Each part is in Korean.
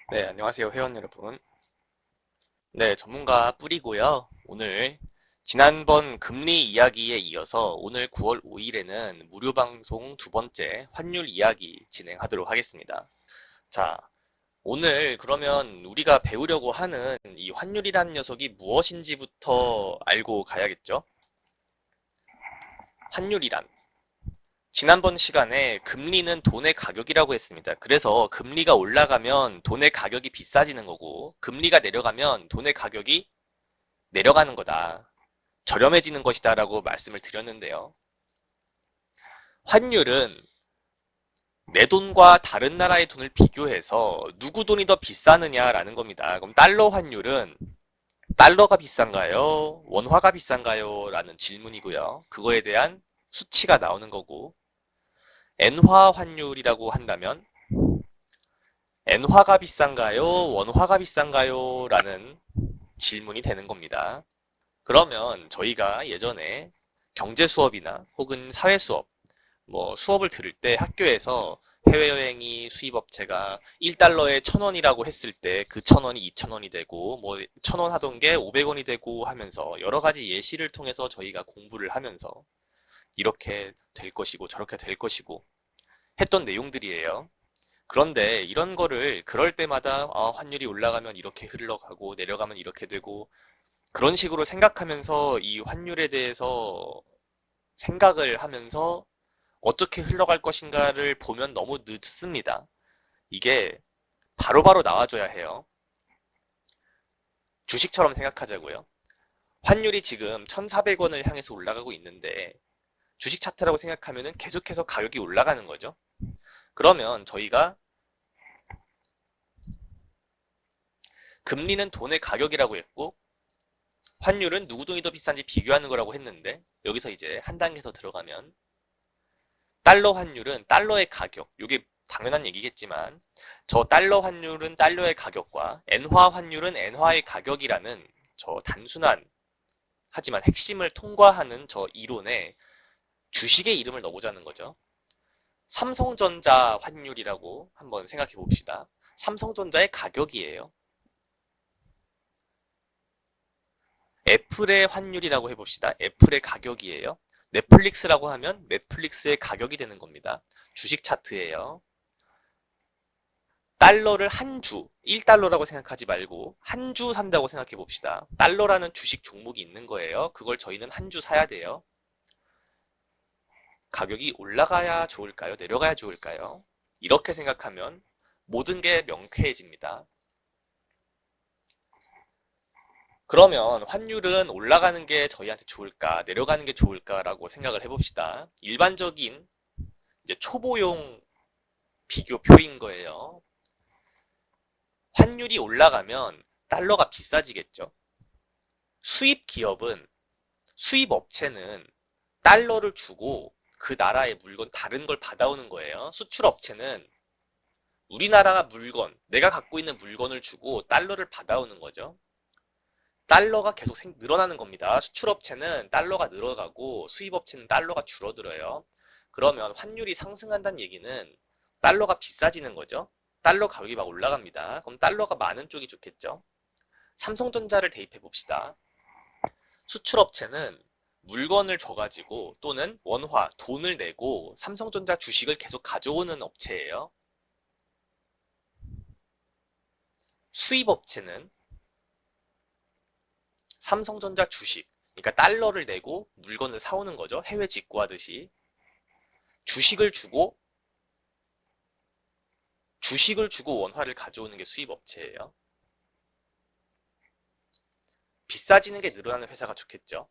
네, 안녕하세요, 회원 여러분. 네, 전문가 뿌리고요. 오늘 지난번 금리 이야기에 이어서 오늘 9월 5일에는 무료 방송 두 번째 환율 이야기 진행하도록 하겠습니다. 자, 오늘 그러면 우리가 배우려고 하는 이 환율이라는 녀석이 무엇인지부터 알고 가야겠죠? 환율이란 지난번 시간에 금리는 돈의 가격이라고 했습니다. 그래서 금리가 올라가면 돈의 가격이 비싸지는 거고, 금리가 내려가면 돈의 가격이 내려가는 거다. 저렴해지는 것이다 라고 말씀을 드렸는데요. 환율은 내 돈과 다른 나라의 돈을 비교해서 누구 돈이 더 비싸느냐라는 겁니다. 그럼 달러 환율은 달러가 비싼가요? 원화가 비싼가요? 라는 질문이고요. 그거에 대한 수치가 나오는 거고, 엔화 환율이라고 한다면 엔화가 비싼가요? 원화가 비싼가요? 라는 질문이 되는 겁니다. 그러면 저희가 예전에 경제 수업이나 혹은 사회 수업, 수업을 들을 때 학교에서 해외여행이 수입업체가 1달러에 1,000원이라고 했을 때 그 1,000원이 2,000원이 되고 1,000원 하던 게 500원이 되고 하면서 여러 가지 예시를 통해서 저희가 공부를 하면서 이렇게 될 것이고 저렇게 될 것이고 했던 내용들이에요. 그런데 이런 거를 그럴 때마다 환율이 올라가면 이렇게 흘러가고 내려가면 이렇게 되고 그런 식으로 생각하면서 이 환율에 대해서 생각을 하면서 어떻게 흘러갈 것인가를 보면 너무 늦습니다. 이게 바로바로 나와줘야 해요. 주식처럼 생각하자고요. 환율이 지금 1,400원을 향해서 올라가고 있는데 주식 차트라고 생각하면 계속해서 가격이 올라가는 거죠. 그러면 저희가 금리는 돈의 가격이라고 했고 환율은 누구 돈이 더 비싼지 비교하는 거라고 했는데 여기서 이제 한 단계 더 들어가면 달러 환율은 달러의 가격, 이게 당연한 얘기겠지만 저 달러 환율은 달러의 가격과 엔화 환율은 엔화의 가격이라는 저 단순한 하지만 핵심을 통과하는 저 이론에 주식의 이름을 넣어보자는 거죠. 삼성전자 환율이라고 한번 생각해 봅시다. 삼성전자의 가격이에요. 애플의 환율이라고 해봅시다. 애플의 가격이에요. 넷플릭스라고 하면 넷플릭스의 가격이 되는 겁니다. 주식 차트예요. 달러를 한 주, 1달러라고 생각하지 말고 한 주 산다고 생각해 봅시다. 달러라는 주식 종목이 있는 거예요. 그걸 저희는 한 주 사야 돼요. 가격이 올라가야 좋을까요? 내려가야 좋을까요? 이렇게 생각하면 모든 게 명쾌해집니다. 그러면 환율은 올라가는 게 저희한테 좋을까, 내려가는 게 좋을까라고 생각을 해봅시다. 일반적인 이제 초보용 비교표인 거예요. 환율이 올라가면 달러가 비싸지겠죠. 수입 기업은, 수입 업체는 달러를 주고 그 나라의 물건 다른 걸 받아오는 거예요. 수출 업체는 우리나라가 물건, 내가 갖고 있는 물건을 주고 달러를 받아오는 거죠. 달러가 계속 늘어나는 겁니다. 수출업체는 달러가 늘어가고 수입업체는 달러가 줄어들어요. 그러면 환율이 상승한다는 얘기는 달러가 비싸지는 거죠. 달러 가격이 막 올라갑니다. 그럼 달러가 많은 쪽이 좋겠죠. 삼성전자를 대입해 봅시다. 수출업체는 물건을 줘가지고 또는 원화, 돈을 내고 삼성전자 주식을 계속 가져오는 업체예요. 수입업체는 삼성전자 주식, 그러니까 달러를 내고 물건을 사오는 거죠. 해외 직구하듯이. 주식을 주고 주식을 주고 원화를 가져오는 게 수입업체예요. 비싸지는 게 늘어나는 회사가 좋겠죠.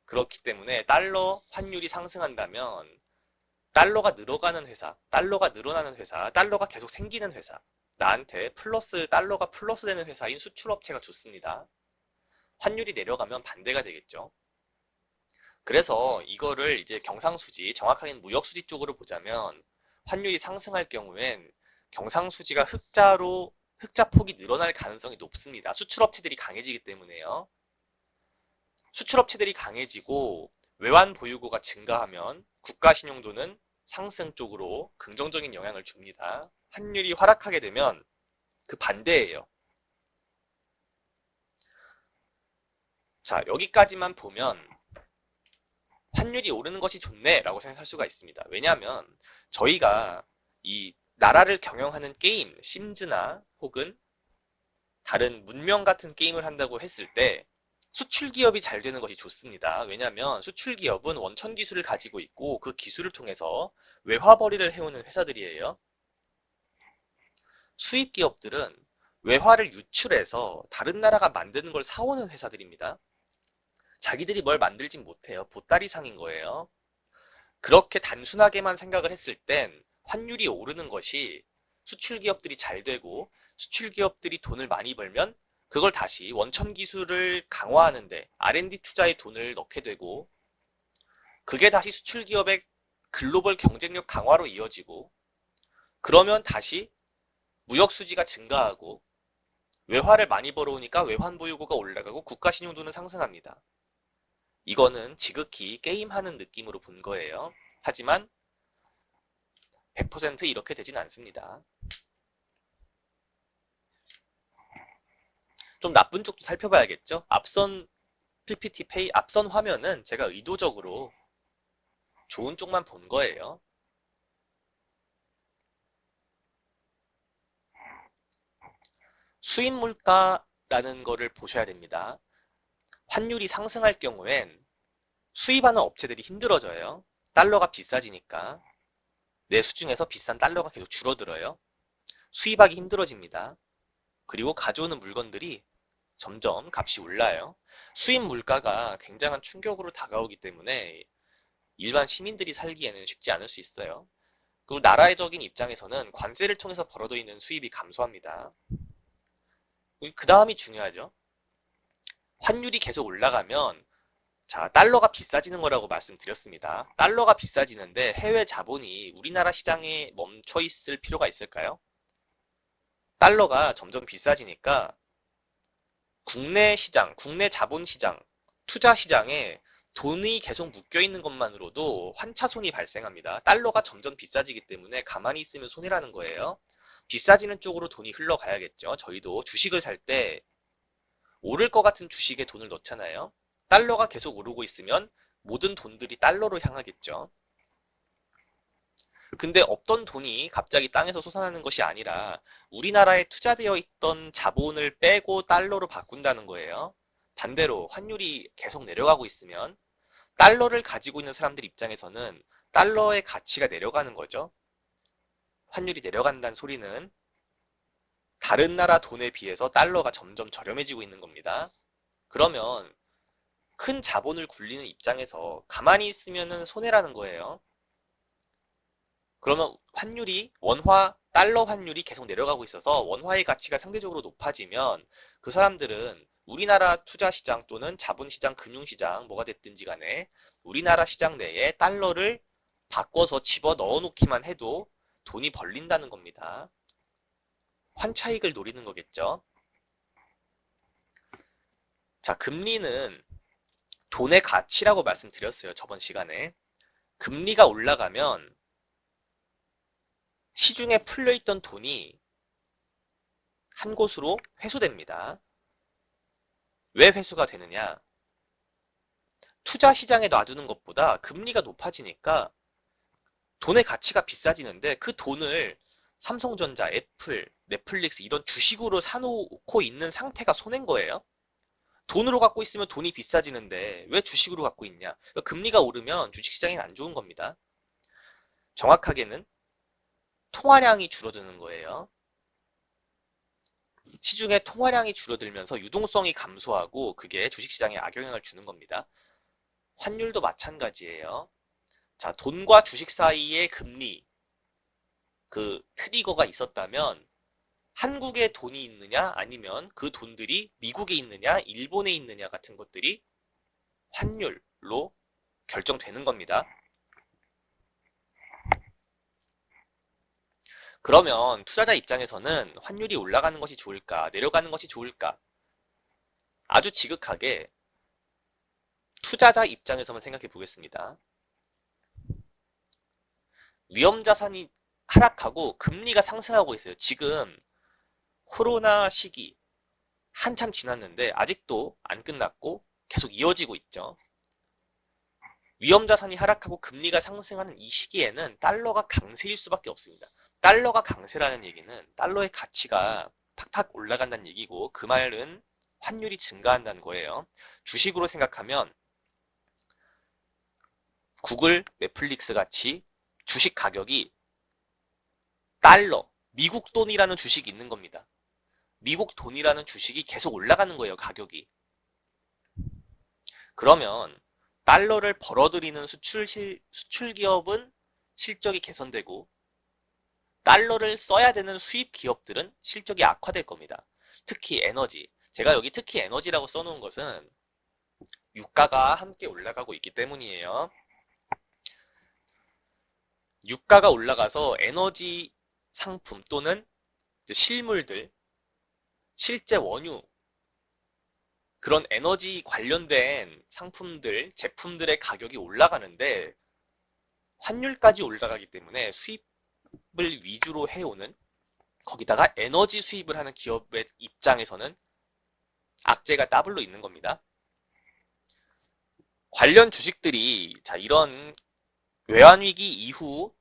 그렇기 때문에 달러 환율이 상승한다면 달러가 늘어가는 회사, 달러가 늘어나는 회사, 달러가 계속 생기는 회사, 나한테 플러스 달러가 플러스 되는 회사인 수출업체가 좋습니다. 환율이 내려가면 반대가 되겠죠. 그래서 이거를 이제 경상수지, 정확하게는 무역수지 쪽으로 보자면 환율이 상승할 경우엔 경상수지가 흑자폭이 늘어날 가능성이 높습니다. 수출업체들이 강해지기 때문에요. 수출업체들이 강해지고 외환 보유고가 증가하면 국가 신용도는 상승 쪽으로 긍정적인 영향을 줍니다. 환율이 하락하게 되면 그 반대예요. 자, 여기까지만 보면 환율이 오르는 것이 좋네 라고 생각할 수가 있습니다. 왜냐하면 저희가 이 나라를 경영하는 게임, 심즈나 혹은 다른 문명 같은 게임을 한다고 했을 때 수출 기업이 잘 되는 것이 좋습니다. 왜냐하면 수출 기업은 원천 기술을 가지고 있고 그 기술을 통해서 외화 벌이를 해오는 회사들이에요. 수입 기업들은 외화를 유출해서 다른 나라가 만드는 걸 사오는 회사들입니다. 자기들이 뭘 만들진 못해요. 보따리상인 거예요. 그렇게 단순하게만 생각을 했을 땐 환율이 오르는 것이 수출 기업들이 잘 되고 수출 기업들이 돈을 많이 벌면 그걸 다시 원천 기술을 강화하는데 R&D 투자에 돈을 넣게 되고 그게 다시 수출 기업의 글로벌 경쟁력 강화로 이어지고 그러면 다시 무역 수지가 증가하고 외화를 많이 벌어오니까 외환 보유고가 올라가고 국가 신용도는 상승합니다. 이거는 지극히 게임하는 느낌으로 본 거예요. 하지만 100% 이렇게 되진 않습니다. 좀 나쁜 쪽도 살펴봐야겠죠? 앞선 PPT 앞선 화면은 제가 의도적으로 좋은 쪽만 본 거예요. 수입 물가라는 거를 보셔야 됩니다. 환율이 상승할 경우엔 수입하는 업체들이 힘들어져요. 달러가 비싸지니까 내 수중에서 비싼 달러가 계속 줄어들어요. 수입하기 힘들어집니다. 그리고 가져오는 물건들이 점점 값이 올라요. 수입 물가가 굉장한 충격으로 다가오기 때문에 일반 시민들이 살기에는 쉽지 않을 수 있어요. 그리고 나라적인 입장에서는 관세를 통해서 벌어져 있는 수입이 감소합니다. 그 다음이 중요하죠. 환율이 계속 올라가면 자, 달러가 비싸지는 거라고 말씀드렸습니다. 달러가 비싸지는데 해외 자본이 우리나라 시장에 멈춰 있을 필요가 있을까요? 달러가 점점 비싸지니까 국내 시장, 국내 자본 시장, 투자 시장에 돈이 계속 묶여 있는 것만으로도 환차손이 발생합니다. 달러가 점점 비싸지기 때문에 가만히 있으면 손해라는 거예요. 비싸지는 쪽으로 돈이 흘러가야겠죠. 저희도 주식을 살 때 오를 것 같은 주식에 돈을 넣잖아요. 달러가 계속 오르고 있으면 모든 돈들이 달러로 향하겠죠. 근데 없던 돈이 갑자기 땅에서 솟아나는 것이 아니라 우리나라에 투자되어 있던 자본을 빼고 달러로 바꾼다는 거예요. 반대로 환율이 계속 내려가고 있으면 달러를 가지고 있는 사람들 입장에서는 달러의 가치가 내려가는 거죠. 환율이 내려간다는 소리는 다른 나라 돈에 비해서 달러가 점점 저렴해지고 있는 겁니다. 그러면 큰 자본을 굴리는 입장에서 가만히 있으면 손해라는 거예요. 그러면 환율이 달러 환율이 계속 내려가고 있어서 원화의 가치가 상대적으로 높아지면 그 사람들은 우리나라 투자시장 또는 자본시장, 금융시장 뭐가 됐든지 간에 우리나라 시장 내에 달러를 바꿔서 집어 넣어 놓기만 해도 돈이 벌린다는 겁니다. 환차익을 노리는 거겠죠. 자, 금리는 돈의 가치라고 말씀드렸어요. 저번 시간에. 금리가 올라가면 시중에 풀려있던 돈이 한 곳으로 회수됩니다. 왜 회수가 되느냐? 투자 시장에 놔두는 것보다 금리가 높아지니까 돈의 가치가 비싸지는데 그 돈을 삼성전자, 애플, 넷플릭스 이런 주식으로 사놓고 있는 상태가 손해인 거예요. 돈으로 갖고 있으면 돈이 비싸지는데 왜 주식으로 갖고 있냐? 그러니까 금리가 오르면 주식시장에는 안 좋은 겁니다. 정확하게는 통화량이 줄어드는 거예요. 시중의 통화량이 줄어들면서 유동성이 감소하고 그게 주식시장에 악영향을 주는 겁니다. 환율도 마찬가지예요. 자, 돈과 주식 사이의 금리, 그 트리거가 있었다면 한국에 돈이 있느냐 아니면 그 돈들이 미국에 있느냐 일본에 있느냐 같은 것들이 환율로 결정되는 겁니다. 그러면 투자자 입장에서는 환율이 올라가는 것이 좋을까 내려가는 것이 좋을까 아주 지극하게 투자자 입장에서만 생각해 보겠습니다. 위험자산이 하락하고 금리가 상승하고 있어요. 지금 코로나 시기 한참 지났는데 아직도 안 끝났고 계속 이어지고 있죠. 위험자산이 하락하고 금리가 상승하는 이 시기에는 달러가 강세일 수밖에 없습니다. 달러가 강세라는 얘기는 달러의 가치가 팍팍 올라간다는 얘기고, 그 말은 환율이 증가한다는 거예요. 주식으로 생각하면 구글, 넷플릭스 같이 주식 가격이 달러, 미국 돈이라는 주식이 있는 겁니다. 미국 돈이라는 주식이 계속 올라가는 거예요, 가격이. 그러면 달러를 벌어들이는 수출 기업은 실적이 개선되고, 달러를 써야 되는 수입 기업들은 실적이 악화될 겁니다. 특히 에너지. 제가 여기 특히 에너지라고 써놓은 것은 유가가 함께 올라가고 있기 때문이에요. 유가가 올라가서 에너지 상품 또는 실물들, 실제 원유, 그런 에너지 관련된 상품들, 제품들의 가격이 올라가는데 환율까지 올라가기 때문에 수입을 위주로 해오는, 거기다가 에너지 수입을 하는 기업의 입장에서는 악재가 더블로 있는 겁니다. 관련 주식들이 이런 외환위기 이후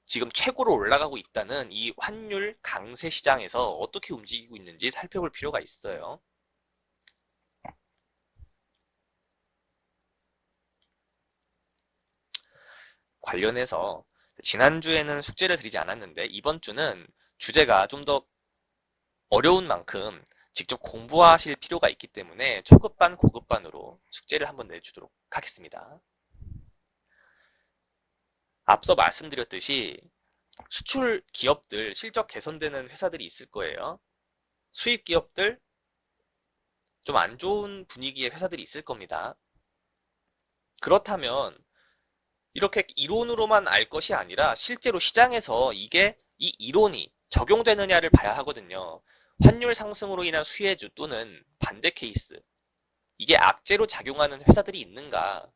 지금 최고로 올라가고 있다는 이 환율 강세 시장에서 어떻게 움직이고 있는지 살펴볼 필요가 있어요. 관련해서 지난주에는 숙제를 드리지 않았는데 이번 주는 주제가 좀 더 어려운 만큼 직접 공부하실 필요가 있기 때문에 초급반, 고급반으로 숙제를 한번 내주도록 하겠습니다. 앞서 말씀드렸듯이 수출 기업들, 실적 개선되는 회사들이 있을 거예요. 수입 기업들, 좀 안 좋은 분위기의 회사들이 있을 겁니다. 그렇다면 이렇게 이론으로만 알 것이 아니라 실제로 시장에서 이 이론이 적용되느냐를 봐야 하거든요. 환율 상승으로 인한 수혜주 또는 반대 케이스, 이게 악재로 작용하는 회사들이 있는가?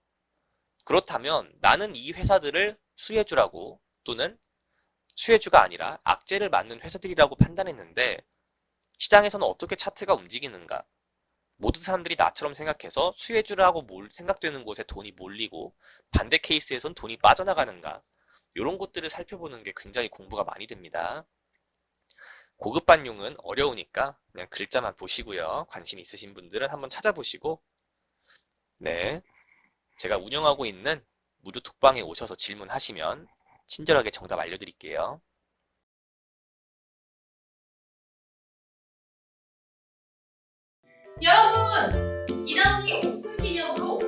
그렇다면 나는 이 회사들을 수혜주라고, 또는 수혜주가 아니라 악재를 맞는 회사들이라고 판단했는데 시장에서는 어떻게 차트가 움직이는가? 모든 사람들이 나처럼 생각해서 수혜주라고 생각되는 곳에 돈이 몰리고 반대 케이스에선 돈이 빠져나가는가? 이런 것들을 살펴보는 게 굉장히 공부가 많이 됩니다. 고급반용은 어려우니까 그냥 글자만 보시고요. 관심 있으신 분들은 한번 찾아보시고, 네, 제가 운영하고 있는 무료 톡방에 오셔서 질문하시면 친절하게 정답 알려드릴게요. 여러분! 이다운이 오픈 기념으로